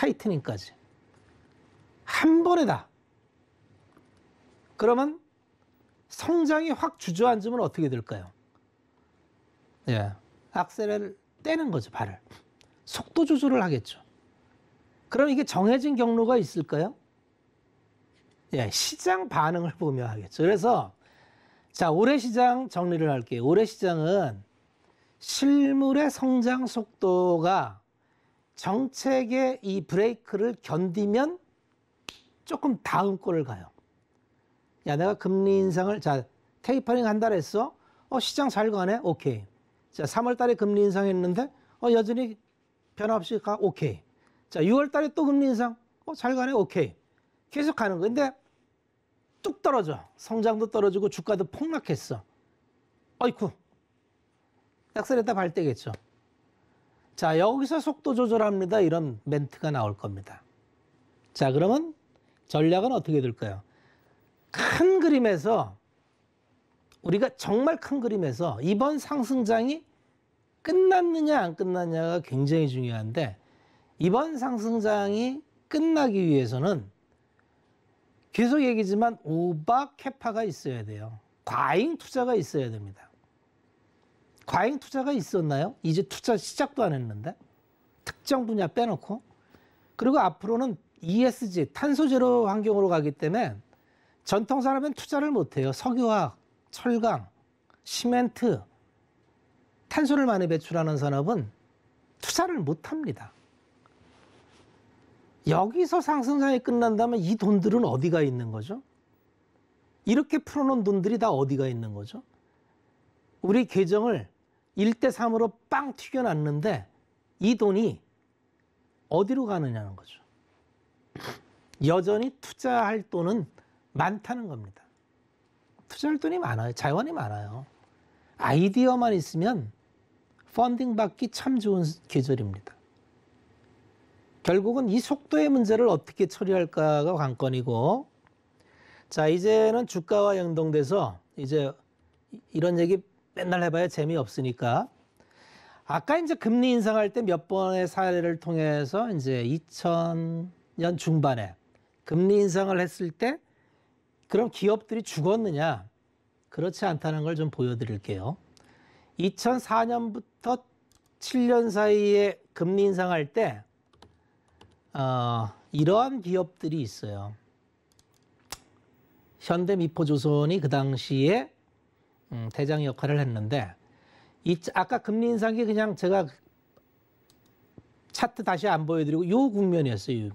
B: 타이트닝까지 한 번에 다. 그러면 성장이 확 주저앉으면 어떻게 될까요? 예, 악셀을 떼는 거죠, 발을. 속도 조절을 하겠죠. 그럼 이게 정해진 경로가 있을까요? 예, 시장 반응을 보며 하겠죠. 그래서 자, 올해 시장 정리를 할게요. 올해 시장은 실물의 성장 속도가 정책의 이 브레이크를 견디면 조금 다음 거를 가요. 야, 내가 금리 인상을, 자, 테이퍼링 한 달 했어? 시장 잘 가네? 오케이. 자, 3월 달에 금리 인상했는데, 여전히 변화 없이 가? 오케이. 자, 6월 달에 또 금리 인상? 잘 가네? 오케이. 계속 가는 거야. 근데 뚝 떨어져. 성장도 떨어지고 주가도 폭락했어. 어이쿠. 약설에다 발 떼겠죠. 자, 여기서 속도 조절합니다. 이런 멘트가 나올 겁니다. 자, 그러면 전략은 어떻게 될까요? 큰 그림에서, 우리가 정말 큰 그림에서 이번 상승장이 끝났느냐 안 끝났냐가 굉장히 중요한데, 이번 상승장이 끝나기 위해서는 계속 얘기지만 오바 캐파가 있어야 돼요. 과잉 투자가 있어야 됩니다. 과잉 투자가 있었나요? 이제 투자 시작도 안 했는데. 특정 분야 빼놓고. 그리고 앞으로는 ESG, 탄소 제로 환경으로 가기 때문에 전통 산업엔 투자를 못해요. 석유화학, 철강, 시멘트, 탄소를 많이 배출하는 산업은 투자를 못합니다. 여기서 상승장이 끝난다면 이 돈들은 어디가 있는 거죠? 이렇게 풀어놓은 돈들이 다 어디가 있는 거죠? 우리 계정을 1대3으로 빵 튀겨놨는데 이 돈이 어디로 가느냐는 거죠. 여전히 투자할 돈은 많다는 겁니다. 투자할 돈이 많아요. 자원이 많아요. 아이디어만 있으면 펀딩 받기 참 좋은 계절입니다. 결국은 이 속도의 문제를 어떻게 처리할까가 관건이고, 자, 이제는 주가와 연동돼서 이제 이런 얘기 맨날 해봐야 재미없으니까, 아까 이제 금리 인상할 때 몇 번의 사례를 통해서 이제 2000년 중반에 금리 인상을 했을 때 그럼 기업들이 죽었느냐? 그렇지 않다는 걸 좀 보여드릴게요. 2004년부터 7년 사이에 금리 인상할 때 이러한 기업들이 있어요. 현대미포조선이 그 당시에 대장 역할을 했는데, 아까 금리 인상이 그냥 제가 차트 다시 안 보여드리고 요 국면이었어요.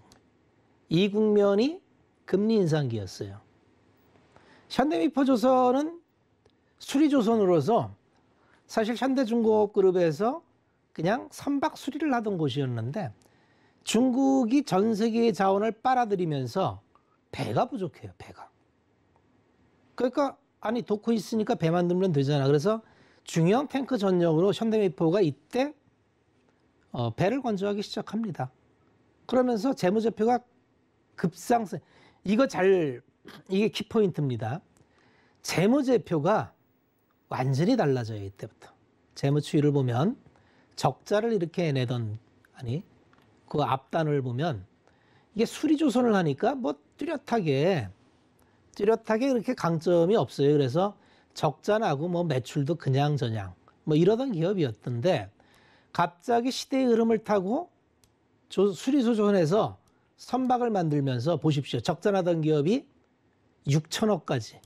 B: 이 국면이 금리 인상기였어요. 현대미포조선은 수리조선으로서 사실 현대중공업그룹에서 그냥 선박 수리를 하던 곳이었는데, 중국이 전 세계의 자원을 빨아들이면서 배가 부족해요. 배가. 그러니까 아니 도크 있으니까 배 만들면 되잖아. 그래서 중형 탱크 전역으로 현대미포가 이때 배를 건조하기 시작합니다. 그러면서 재무제표가 급상승. 이게 키포인트입니다. 재무제표가 완전히 달라져요. 이때부터. 재무추이를 보면 적자를 이렇게 내던, 그 앞단을 보면 이게 수리조선을 하니까 뭐 뚜렷하게 그렇게 강점이 없어요. 그래서 적자 나고 뭐 매출도 그냥저냥 뭐 이러던 기업이었던데, 갑자기 시대의 흐름을 타고 수리조선에서 선박을 만들면서 보십시오. 적자 나던 기업이 6천억까지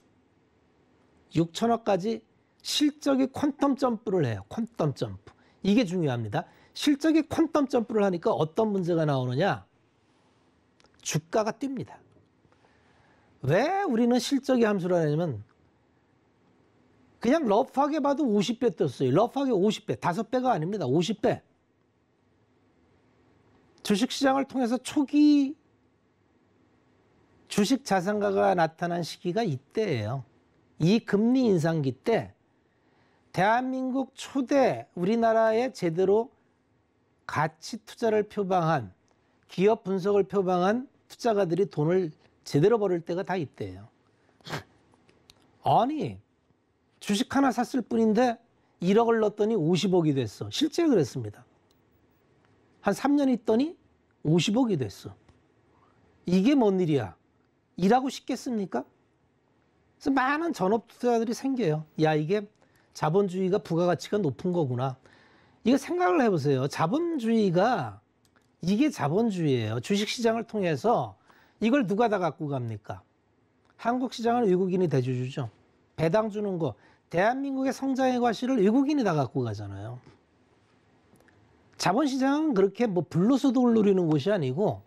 B: 실적이 퀀텀 점프를 해요. 퀀텀 점프. 이게 중요합니다. 실적이 퀀텀 점프를 하니까 어떤 문제가 나오느냐? 주가가 뜁니다. 왜 우리는 실적이 함수를 하냐면 그냥 러프하게 봐도 50배 떴어요. 러프하게 50배, 5배가 아닙니다. 50배. 주식시장을 통해서 초기 주식 자산가가 나타난 시기가 이때예요. 이 금리 인상기 때 대한민국 초대 우리나라에 제대로 가치 투자를 표방한, 기업 분석을 표방한 투자가들이 돈을 제대로 벌을 때가 다 이때예요. 아니, 주식 하나 샀을 뿐인데 1억을 넣었더니 50억이 됐어. 실제 그랬습니다. 한 3년 있더니 50억이 됐어. 이게 뭔 일이야? 일하고 싶겠습니까? 그래서 많은 전업 투자자들이 생겨요. 야, 이게 자본주의가 부가가치가 높은 거구나. 이거 생각을 해보세요. 자본주의가 이게 자본주의예요. 주식시장을 통해서 이걸 누가 다 갖고 갑니까? 한국 시장은 외국인이 대주주죠. 배당 주는 거. 대한민국의 성장의 과실을 외국인이 다 갖고 가잖아요. 자본시장은 그렇게 뭐 불로소득을 누리는 곳이 아니고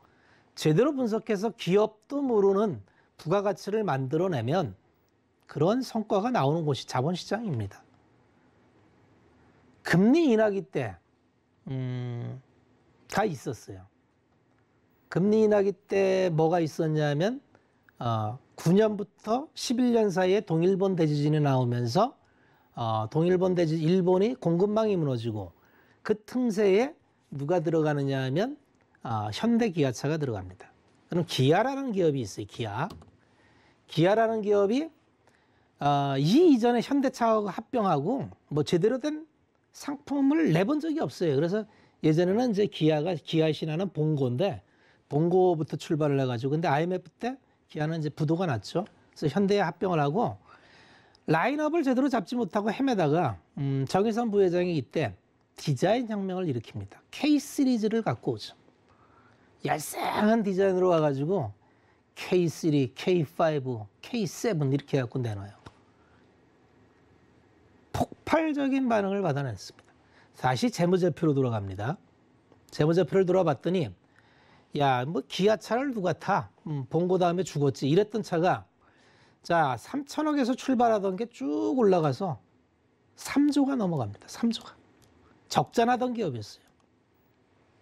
B: 제대로 분석해서 기업도 모르는 부가가치를 만들어내면 그런 성과가 나오는 곳이 자본시장입니다. 금리 인하기 때 다 있었어요. 금리 인하기 때 뭐가 있었냐면 9년부터 11년 사이에 동일본 대지진이 나오면서 동일본 대지진 일본이 공급망이 무너지고 그 틈새에 누가 들어가느냐 하면 현대기아차가 들어갑니다. 그럼 기아라는 기업이 있어요. 기아라는 기업이 이 이전에 현대차하고 합병하고 뭐 제대로 된 상품을 내본 적이 없어요. 그래서 예전에는 이제 기아의 신화는 봉고인데 봉고부터 출발을 해가지고 근데 IMF 때 기아는 이제 부도가 났죠. 그래서 현대에 합병을 하고 라인업을 제대로 잡지 못하고 헤매다가 정의선 부회장이 이때 디자인 혁명을 일으킵니다. K 시리즈를 갖고 오죠. 얄쌍한 디자인으로 와가지고 K3, K5, K7 이렇게 해갖고 내놔요. 폭발적인 반응을 받아냈습니다. 다시 재무제표로 돌아갑니다. 재무제표를 돌아봤더니 야, 뭐 기아차를 누가 타? 봉고 다음에 죽었지. 이랬던 차가 자 3천억에서 출발하던 게 쭉 올라가서 3조가 넘어갑니다. 3조가. 적자나던 기업이었어요.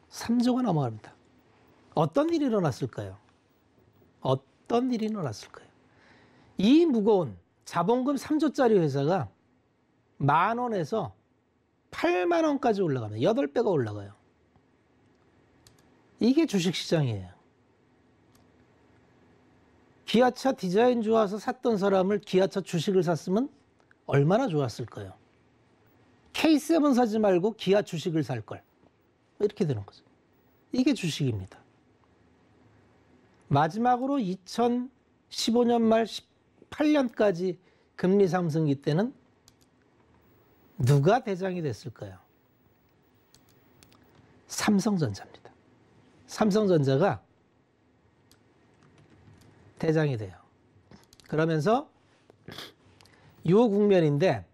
B: 3조가 넘어갑니다. 어떤 일이 일어났을까요? 어떤 일이 일어났을까요? 이 무거운 자본금 3조짜리 회사가 10,000원에서 80,000원까지 올라갑니다. 8배가 올라가요. 이게 주식시장이에요. 기아차 디자인 좋아서 샀던 사람을 기아차 주식을 샀으면 얼마나 좋았을까요? K7 사지 말고 기아 주식을 살 걸. 이렇게 되는 거죠. 이게 주식입니다. 마지막으로 2015년 말 18년까지 금리 상승기 때는 누가 대장이 됐을까요? 삼성전자입니다. 삼성전자가 대장이 돼요. 그러면서 요 국면인데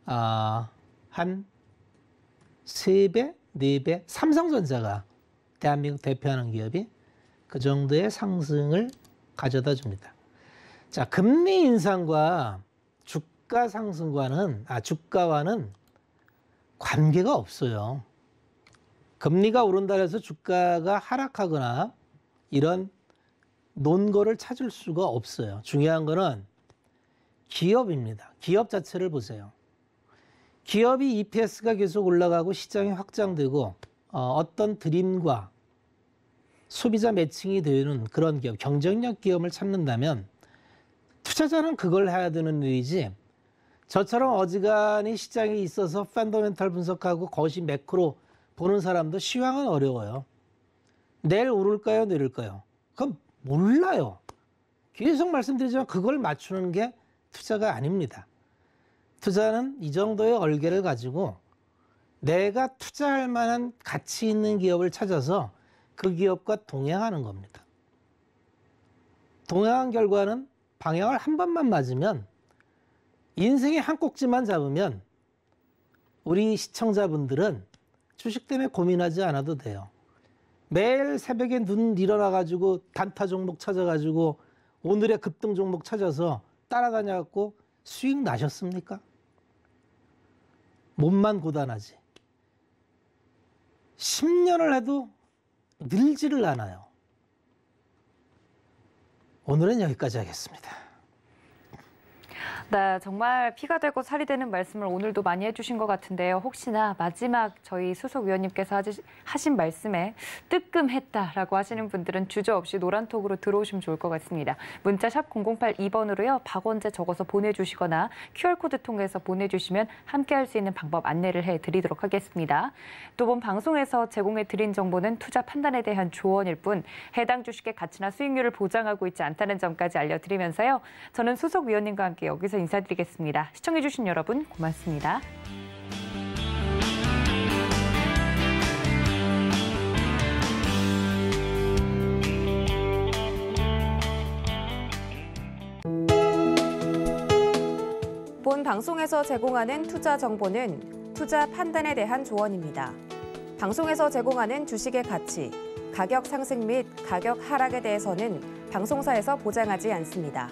B: 한 3배, 4배 삼성전자가 대한민국 대표하는 기업이 그 정도의 상승을 가져다 줍니다. 자, 금리 인상과 주가 상승과는 주가와는 관계가 없어요. 금리가 오른다 해서 주가가 하락하거나 이런 논거를 찾을 수가 없어요. 중요한 거는 기업입니다. 기업 자체를 보세요. 기업이 EPS가 계속 올라가고 시장이 확장되고 어떤 드림과 소비자 매칭이 되는 그런 기업, 경쟁력 기업을 찾는다면 투자자는 그걸 해야 되는 일이지 저처럼 어지간히 시장에 있어서 펀더멘탈 분석하고 거시 매크로 보는 사람도 시황은 어려워요. 내일 오를까요? 내릴까요? 그건 몰라요. 계속 말씀드리지만 그걸 맞추는 게 투자가 아닙니다. 투자는 이 정도의 얼개를 가지고 내가 투자할 만한 가치 있는 기업을 찾아서 그 기업과 동행하는 겁니다. 동행한 결과는 방향을 한 번만 맞으면 인생의 한 꼭지만 잡으면 우리 시청자분들은 주식 때문에 고민하지 않아도 돼요. 매일 새벽에 눈 일어나가지고 단타 종목 찾아가지고 오늘의 급등 종목 찾아서 따라다녀갖고 수익 나셨습니까? 몸만 고단하지. 10년을 해도 늘지를 않아요. 오늘은 여기까지 하겠습니다.
A: 네, 정말 피가 되고 살이 되는 말씀을 오늘도 많이 해주신 것 같은데요. 혹시나 마지막 저희 수석 위원님께서 하신 말씀에 뜨끔했다라고 하시는 분들은 주저없이 노란톡으로 들어오시면 좋을 것 같습니다. 문자 샵 0082번으로요. 박원재 적어서 보내주시거나 QR코드 통해서 보내주시면 함께할 수 있는 방법 안내를 해드리도록 하겠습니다. 또 본 방송에서 제공해드린 정보는 투자 판단에 대한 조언일 뿐 해당 주식의 가치나 수익률을 보장하고 있지 않다는 점까지 알려드리면서요. 저는 수석 위원님과 함께 여기서 인사드리겠습니다. 시청해주신 여러분 고맙습니다.
C: 본 방송에서 제공하는 투자 정보는 투자 판단에 대한 조언입니다. 방송에서 제공하는 주식의 가치, 가격 상승 및 가격 하락에 대해서는 방송사에서 보장하지 않습니다.